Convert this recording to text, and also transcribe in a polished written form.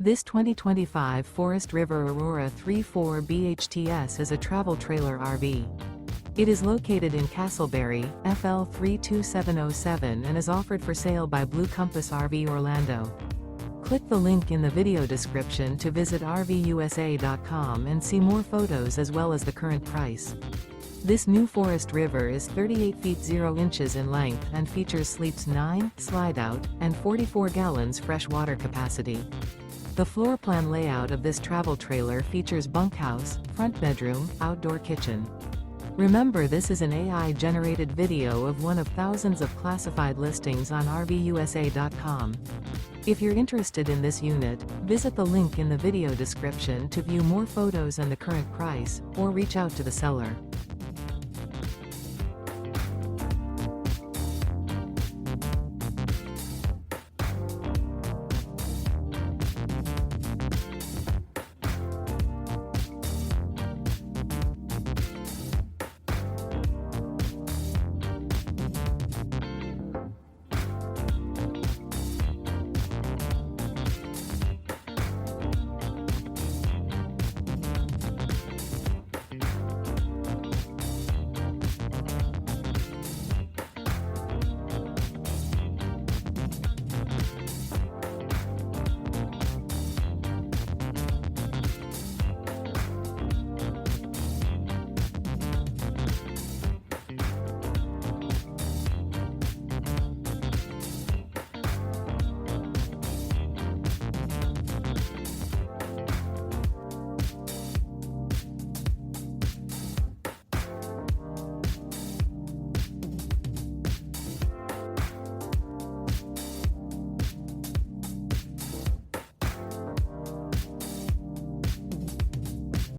This 2025 Forest River Aurora 3.4 BHTS is a travel trailer RV. It is located in Casselberry, FL 32707 and is offered for sale by Blue Compass RV Orlando. Click the link in the video description to visit RVUSA.com and see more photos as well as the current price. This new Forest River is 38 feet 0 inches in length and features sleeps 9, Slideout, and 44 gallons fresh water capacity. The floor plan layout of this travel trailer features bunkhouse, front bedroom, outdoor kitchen. Remember, this is an AI-generated video of one of thousands of classified listings on RVUSA.com. If you're interested in this unit, visit the link in the video description to view more photos and the current price, or reach out to the seller.